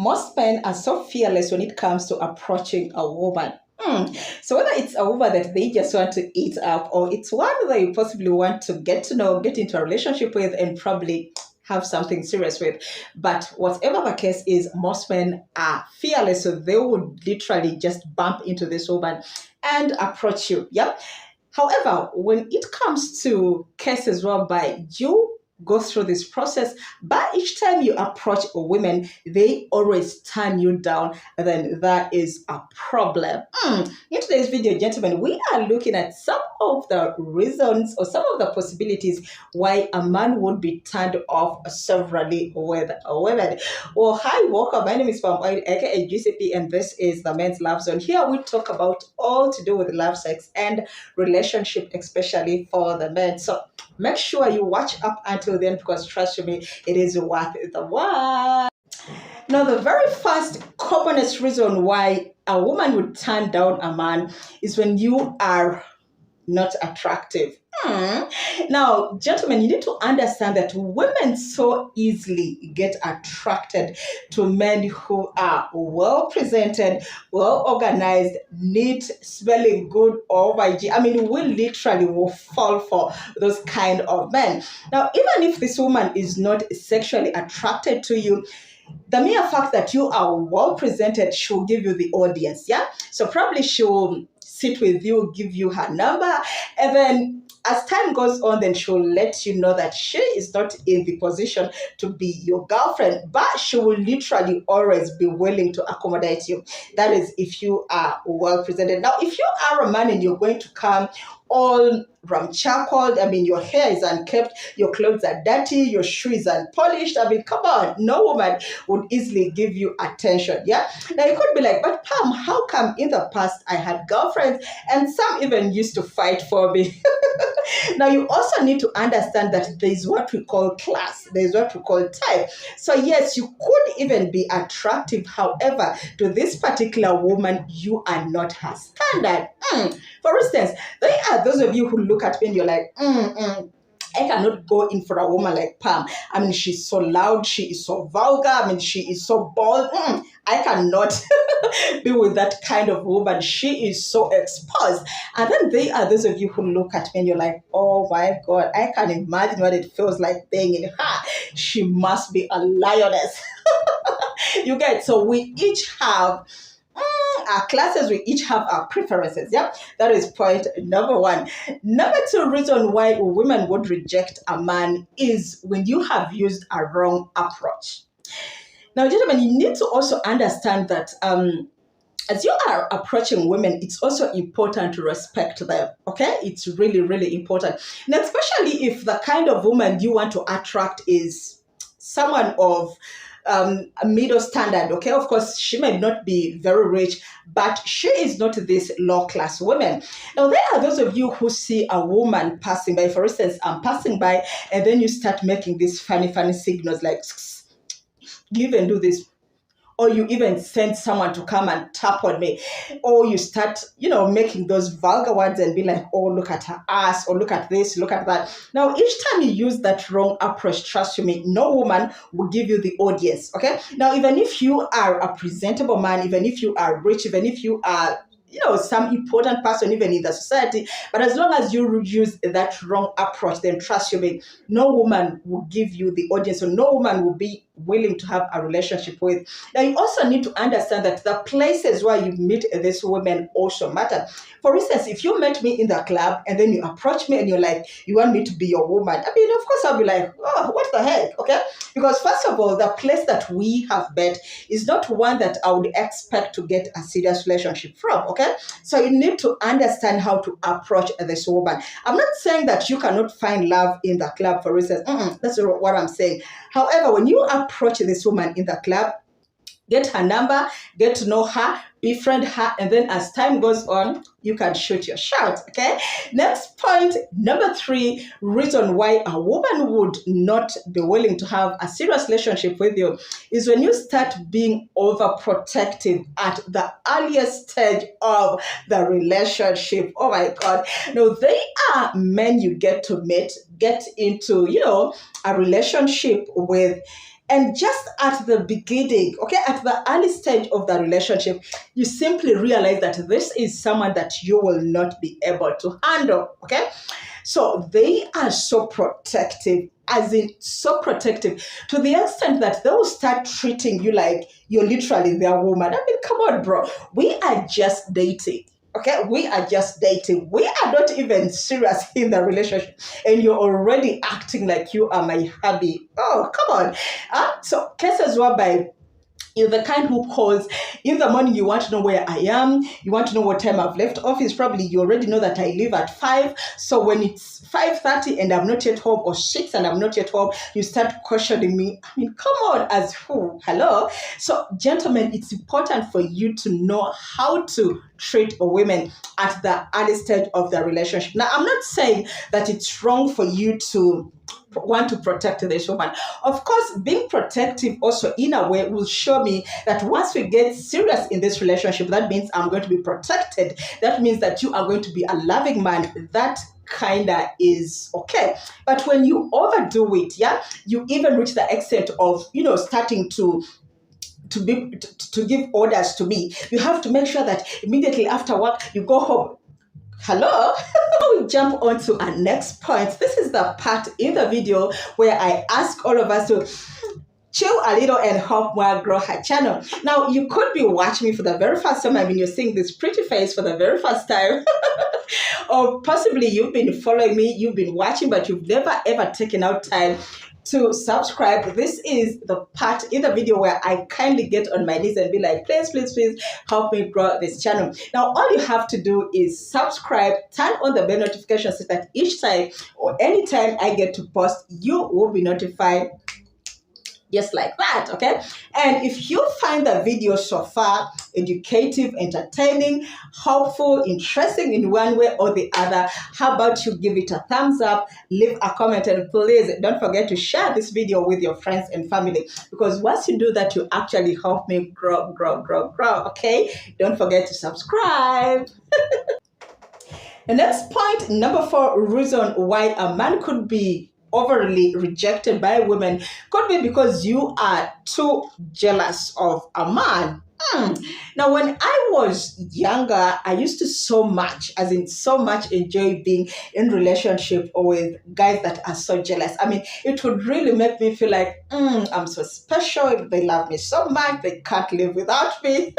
most men are so fearless when it comes to approaching a woman. So whether it's a woman that they just want to eat up, or it's one that you possibly want to get to know, get into a relationship with, and probably have something serious with. But whatever the case is, most men are fearless. So they would literally just bump into this woman and approach you. Yeah. However, when it comes to cases whereby you go through this process, but each time you approach women, they always turn you down, then that is a problem. In today's video, gentlemen, we are looking at some of the reasons or some of the possibilities why a man would be turned off severally with a woman. Well, hi, welcome. My name is Palm Oil, aka GCP, and this is the Men's Love Zone. Here we talk about all to do with love, sex, and relationship, especially for the men. So make sure you watch up until then, because trust me, it is worth the while. Now, the very first commonest reason why a woman would turn down a man is when you are not attractive. Now, gentlemen, you need to understand that women so easily get attracted to men who are well presented, well organized, neat, smelling good. Oh my God. I mean, we literally will fall for those kind of men. Now, even if this woman is not sexually attracted to you, the mere fact that you are well presented should give you the audience. Yeah. So probably she'll sit with you, give you her number, and then as time goes on, then she'll let you know that she is not in the position to be your girlfriend, but she will literally always be willing to accommodate you. That is if you are well presented. Now, if you are a man and you're going to come all ramchackled, I mean, your hair is unkempt, your clothes are dirty, your shoes are unpolished, I mean, come on, no woman would easily give you attention. Yeah. Now you could be like, but Pam, how come in the past I had girlfriends and some even used to fight for me? Now you also need to understand that there is what we call class, there is what we call type. So yes, you could even be attractive, however, to this particular woman, you are not her standard. For instance, there are those of you who look at me and you're like, I cannot go in for a woman like Pam. I mean, she's so loud, she is so vulgar, I mean, she is so bold. I cannot be with that kind of woman. She is so exposed. And then there are those of you who look at me and you're like, oh my God, I can imagine what it feels like being in her. She must be a lioness. You get, so we each have our classes, we each have our preferences. Yeah, that is point number one. Number two reason why women would reject a man is when you have used a wrong approach. Now, gentlemen, you need to also understand that as you are approaching women, it's also important to respect them. Okay, it's really, really important. Now, especially if the kind of woman you want to attract is someone of a middle standard. Okay, of course, she may not be very rich, but she is not this low class woman. Now, there are those of you who see a woman passing by. For instance, I'm passing by, and then you start making these funny signals like, you even do this, or you even send someone to come and tap on me, or you start, making those vulgar words and be like, oh, look at her ass, or look at this, look at that. Now, each time you use that wrong approach, trust me, no woman will give you the audience, okay? Now, even if you are a presentable man, even if you are rich, even if you are some important person even in the society, but as long as you use that wrong approach, then trust me, no woman will give you the audience, or no woman will be willing to have a relationship with. Now, you also need to understand that the places where you meet these women also matter. For instance, if you met me in the club and then you approach me and you're like, you want me to be your woman, I mean, of course I'll be like, oh, what the heck, okay? Because first of all, the place that we have met is not one that I would expect to get a serious relationship from, okay? So you need to understand how to approach this woman. I'm not saying that you cannot find love in the club, for instance. That's not what I'm saying. However, when you approach this woman in the club, get her number, get to know her, befriend her, and then as time goes on, you can shoot your shot, okay? Next point, number three, reason why a woman would not be willing to have a serious relationship with you is when you start being overprotective at the earliest stage of the relationship. Oh my God. Now, they are men you get to meet, get into, a relationship with, And just at the beginning, okay, at the early stage of the relationship, you simply realize that this is someone that you will not be able to handle, okay? So they are so protective, as in so protective, to the extent that they will start treating you like you're literally their woman. I mean, come on, bro. We are just dating. Okay, we are just dating. We are not even serious in the relationship, and you're already acting like you are my hubby. Oh, come on. So cases whereby you're the kind who calls in the morning. You want to know where I am. You want to know what time I've left office. Probably you already know that I leave at 5. So when it's 5:30 and I'm not yet home, or 6 and I'm not yet home, you start questioning me. I mean, come on, as who? Hello? So, gentlemen, it's important for you to know how to treat a woman at the early stage of the relationship. Now, I'm not saying that it's wrong for you to want to protect this woman. Of course, being protective also in a way will show me that once we get serious in this relationship, that means I'm going to be protected. That means that you are going to be a loving man. That kinda is okay. But when you overdo it, yeah, you even reach the extent of, starting to give orders to me. You have to make sure that immediately after work you go home. Hello? We jump on to our next point. This is the part in the video where I ask all of us to chill a little and help Moa grow her channel. Now, you could be watching me for the very first time. I mean, you're seeing this pretty face for the very first time. Or possibly you've been following me, you've been watching, but you've never ever taken out time to subscribe. This is the part in the video where I kindly get on my knees and be like, please, please, please help me grow this channel. Now, all you have to do is subscribe, turn on the bell notification so that each time or anytime I get to post, you will be notified just like that, okay? And if you find the video so far educative, entertaining, helpful, interesting in one way or the other, how about you give it a thumbs up, leave a comment, and please don't forget to share this video with your friends and family, because once you do that, you actually help me grow, okay? Don't forget to subscribe. The next point, number 4, reason why a man could be overly rejected by women could be because you are too jealous of a man. Now, when I was younger, I used to so much enjoy being in relationship with guys that are so jealous. I mean, it would really make me feel like, I'm so special. They love me so much. They can't live without me.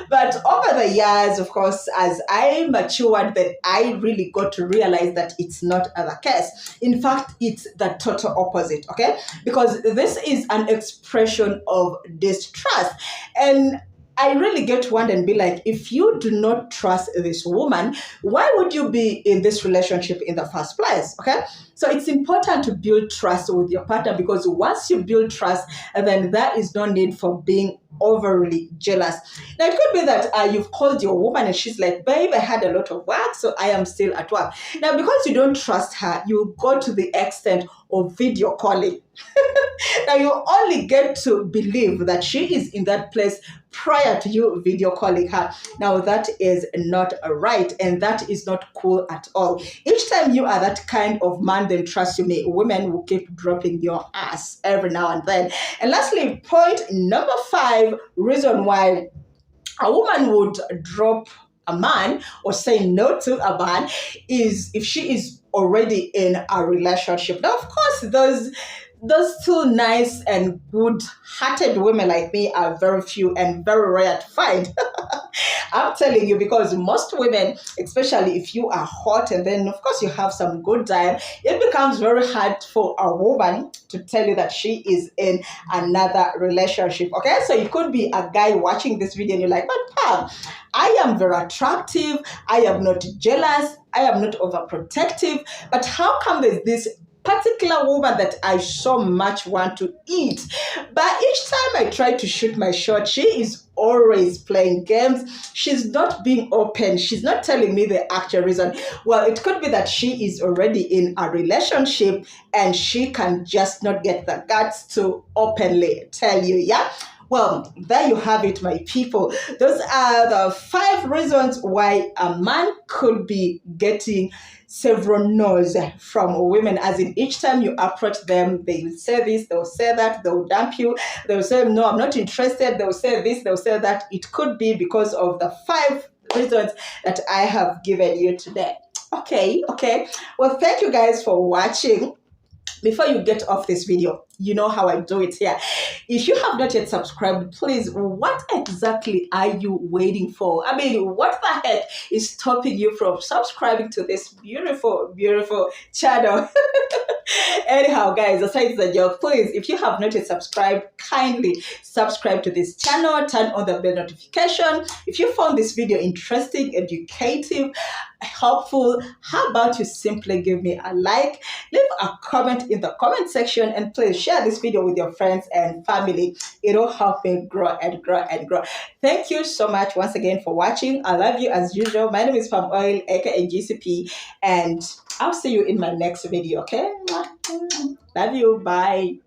But over the years, of course, as I matured, then I really got to realize that it's not the case. In fact, it's the total opposite, okay? Because this is an expression of distrust. And I really get to wonder and be like, if you do not trust this woman, why would you be in this relationship in the first place? Okay? So it's important to build trust with your partner, because once you build trust, then there is no need for being overly jealous. Now, it could be that you've called your woman and she's like, babe, I had a lot of work, so I am still at work. Now, because you don't trust her, you go to the extent of video calling. Now, you only get to believe that she is in that place prior to you video calling her. Now, that is not right, and that is not cool at all. Each time you are that kind of man, then trust you me, women will keep dropping your ass every now and then. And lastly, point number 5, reason why a woman would drop a man or say no to a man is if she is already in a relationship. Now, of course, those two nice and good-hearted women like me are very few and very rare to find. I'm telling you, because most women, especially if you are hot and then, of course, you have some good time, it becomes very hard for a woman to tell you that she is in another relationship, okay? So you could be a guy watching this video and you're like, but Pam, I am very attractive, I am not jealous, I am not overprotective, but how come there's this particular woman that I so much want to eat? But each time I try to shoot my shot, she is always playing games. She's not being open. She's not telling me the actual reason. Well, it could be that she is already in a relationship and she can just not get the guts to openly tell you, yeah? Well, there you have it, my people. Those are the 5 reasons why a man could be getting several no's from women, as in each time you approach them, they will say this, they'll say that, they'll dump you, they'll say, no, I'm not interested, they'll say this, they'll say that. It could be because of the 5 reasons that I have given you today. Okay. Well, thank you guys for watching. Before you get off this video, you know how I do it here. If you have not yet subscribed, please, what exactly are you waiting for? I mean, what the heck is stopping you from subscribing to this beautiful, beautiful channel? Anyhow, guys, aside the joke, please, if you have not yet subscribed, kindly subscribe to this channel, turn on the bell notification. If you found this video interesting, educative, helpful, how about you simply give me a like, leave a comment in the comment section, and please share this video with your friends and family. It'll help me grow and grow and grow. Thank you so much once again for watching. I love you as usual. My name is Palm Oil, aka GCP, and I'll see you in my next video, okay? Love you. Bye.